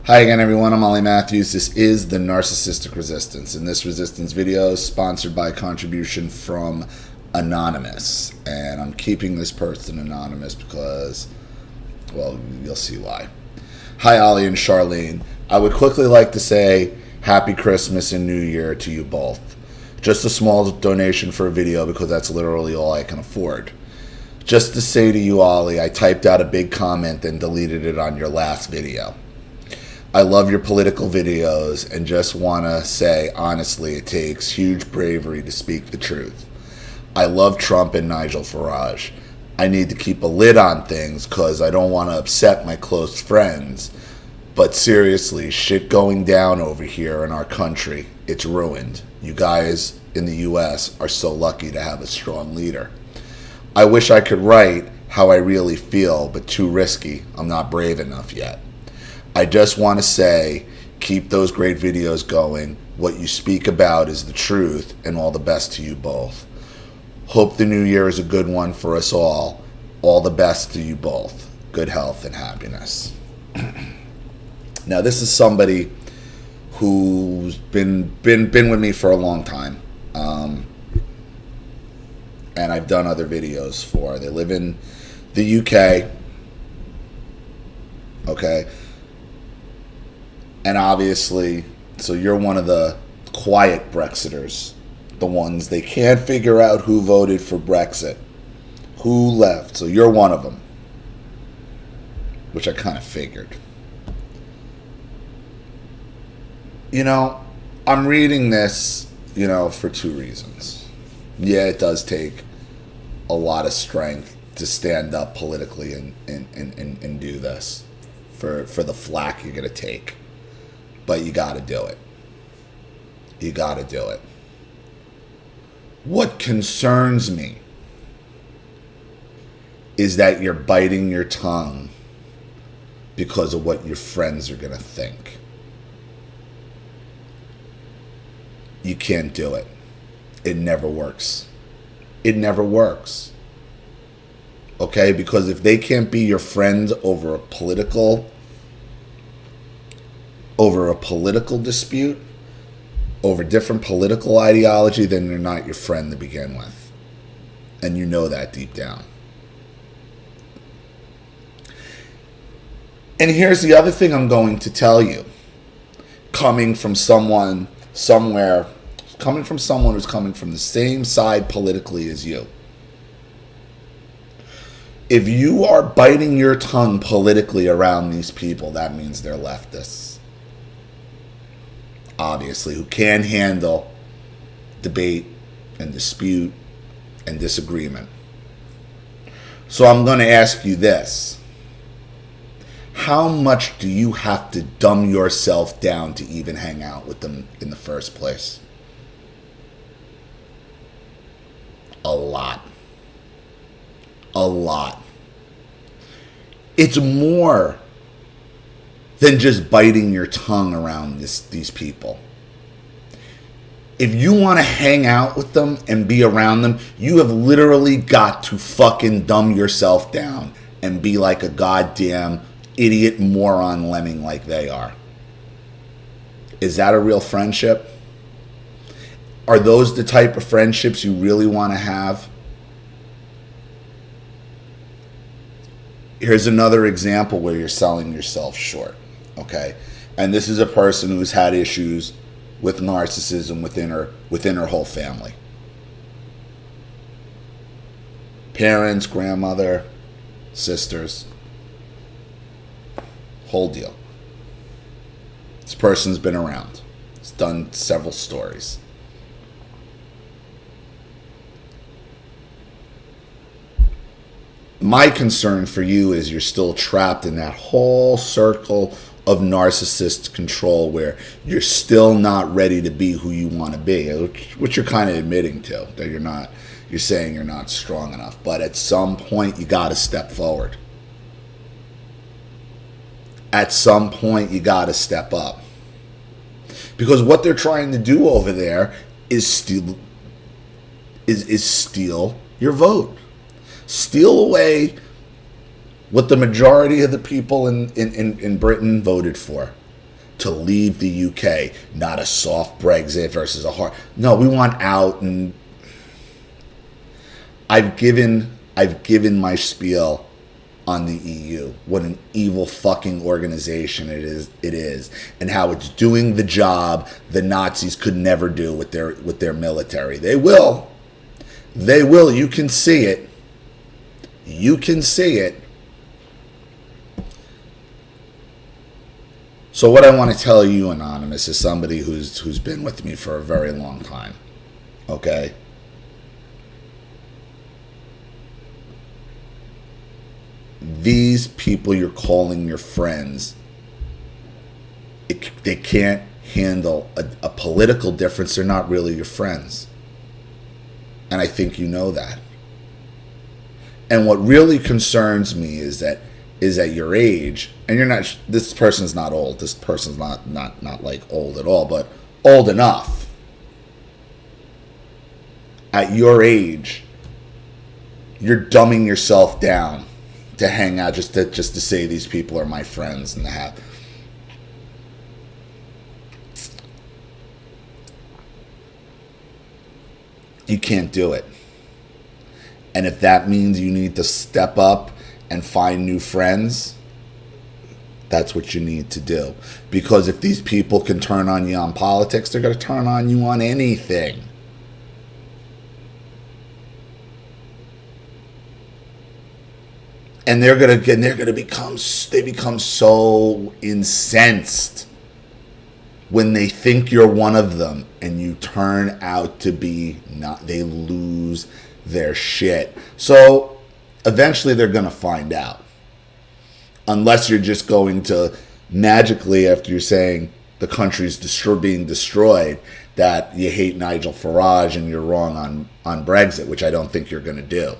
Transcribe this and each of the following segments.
Hi again everyone, I'm Ollie Matthews. This is the Narcissistic Resistance, and this resistance video is sponsored by a contribution from Anonymous. And I'm keeping this person anonymous because, well, you'll see why. Hi Ollie and Charlene. I would quickly like to say Happy Christmas and New Year to you both. Just a small donation for a video because that's literally all I can afford. Just to say to you, Ollie, I typed out a big comment and deleted it on your last video. I love your political videos and just want to say, honestly, it takes huge bravery to speak the truth. I love Trump and Nigel Farage. I need to keep a lid on things because I don't want to upset my close friends. But seriously, shit going down over here in our country, it's ruined. You guys in the US are so lucky to have a strong leader. I wish I could write how I really feel, but too risky. I'm not brave enough yet. I just want to say, keep those great videos going. What you speak about is the truth, and all the best to you both. Hope the new year is a good one for us all. All the best to you both. Good health and happiness. Now, this is somebody who's been with me for a long time. And I've done other videos for. They live in the UK. Okay. And obviously, so you're one of the quiet Brexiters, the ones they can't figure out who voted for Brexit, who left. So you're one of them, which I kind of figured. You know, I'm reading this, for two reasons. Yeah, it does take a lot of strength to stand up politically and do this for the flack you're going to take. But you got to do it. You got to do it. What concerns me is that you're biting your tongue because of what your friends are going to think. You can't do it. It never works. It never works. Okay? Because if they can't be your friends over a political dispute, over different political ideology, then they're not your friend to begin with. And you know that deep down. And here's the other thing I'm going to tell you. Coming from someone somewhere, coming from someone who's coming from the same side politically as you. If you are biting your tongue politically around these people, that means they're leftists. Obviously, who can handle debate and dispute and disagreement. So I'm going to ask you this. How much do you have to dumb yourself down to even hang out with them in the first place? A lot. A lot. It's more than just biting your tongue around these people. If you want to hang out with them and be around them, you have literally got to fucking dumb yourself down and be like a goddamn idiot moron lemming like they are. Is that a real friendship? Are those the type of friendships you really want to have? Here's another example where you're selling yourself short. Okay, and this is a person who's had issues with narcissism within her whole family. Parents, grandmother, sisters, whole deal. This person's been around. He's done several stories. My concern for you is you're still trapped in that whole circle of narcissist control where you're still not ready to be who you want to be, which you're kind of admitting to, that you're saying you're not strong enough. But at some point, you got to step forward. At some point, you got to step up. Because what they're trying to do over there is steal your vote. Steal away what the majority of the people in Britain voted for. to leave the UK, not a soft Brexit versus a hard. No, we want out, and I've given my spiel on the EU, what an evil fucking organization it is, and how it's doing the job the Nazis could never do with their military. They will. You can see it. You can see it. So what I want to tell you, Anonymous, is somebody who's been with me for a very long time. Okay? These people you're calling your friends, they can't handle a political difference. They're not really your friends. And I think you know that. And what really concerns me is that at your age, and you're not, this person's not old, this person's not like old at all, but old enough. At your age, you're dumbing yourself down to hang out, just to say these people are my friends, and to have. You can't do it. And if that means you need to step up and find new friends, that's what you need to do. Because if these people can turn on you on politics, they're going to turn on you on anything. And they're gonna become so incensed when they think you're one of them and you turn out to be not. They lose their shit. So eventually they're gonna find out. Unless you're just going to magically, after you're saying the country's being destroyed, that you hate Nigel Farage and you're wrong on Brexit, which I don't think you're gonna do.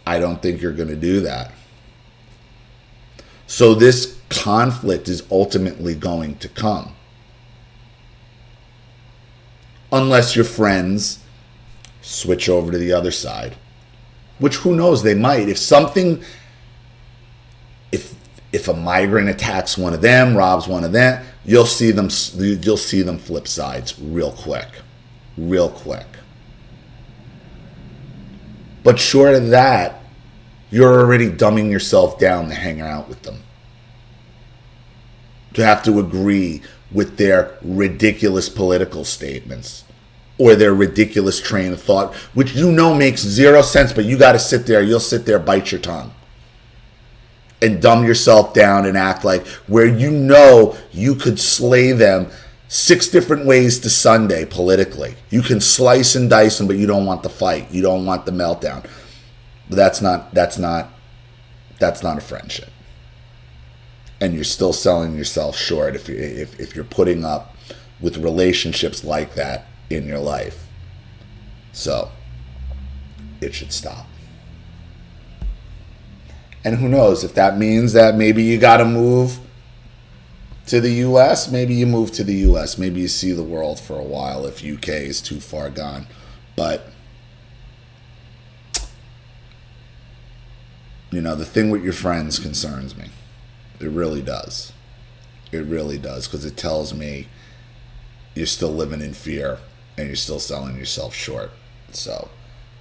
I don't think you're going to do that. So this conflict is ultimately going to come. Unless your friends switch over to the other side. Which, who knows, they might. If a migrant attacks one of them, robs one of them, you'll see them flip sides real quick. Real quick. But short of that, you're already dumbing yourself down to hang out with them. To have to agree with their ridiculous political statements or their ridiculous train of thought, which you know makes zero sense, but you got to sit there, you'll sit there, bite your tongue and dumb yourself down and act like where you know you could slay them 6 different ways to Sunday politically. You can slice and dice them, but you don't want the fight. You don't want the meltdown. But that's not a friendship. And you're still selling yourself short if you're putting up with relationships like that in your life. So it should stop. And who knows, if that means that maybe you got to move to the U.S., maybe you move to the U.S. Maybe you see the world for a while if UK is too far gone. But, you know, the thing with your friends concerns me. It really does. It really does, because it tells me you're still living in fear and you're still selling yourself short. So,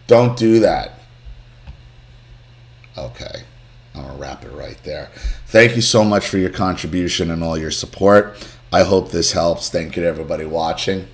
don't do that. Okay. I'm going to wrap it right there. Thank you so much for your contribution and all your support. I hope this helps. Thank you to everybody watching.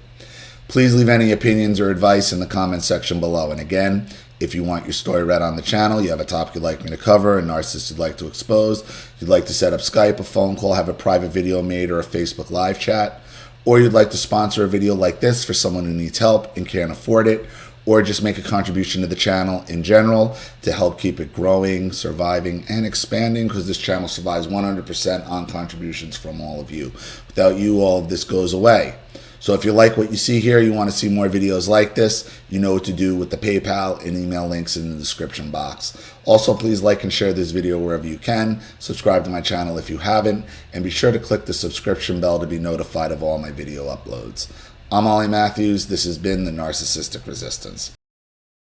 Please leave any opinions or advice in the comment section below. And again, if you want your story read on the channel, you have a topic you'd like me to cover, a narcissist you'd like to expose, you'd like to set up Skype, a phone call, have a private video made, or a Facebook live chat, or you'd like to sponsor a video like this for someone who needs help and can't afford it, or just make a contribution to the channel in general to help keep it growing, surviving, and expanding, because this channel survives 100% on contributions from all of you. Without you, all of this goes away. So if you like what you see here, you want to see more videos like this, you know what to do with the PayPal and email links in the description box. Also, please like and share this video wherever you can. Subscribe to my channel if you haven't, and be sure to click the subscription bell to be notified of all my video uploads. I'm Ollie Matthews. This has been the Narcissistic Resistance.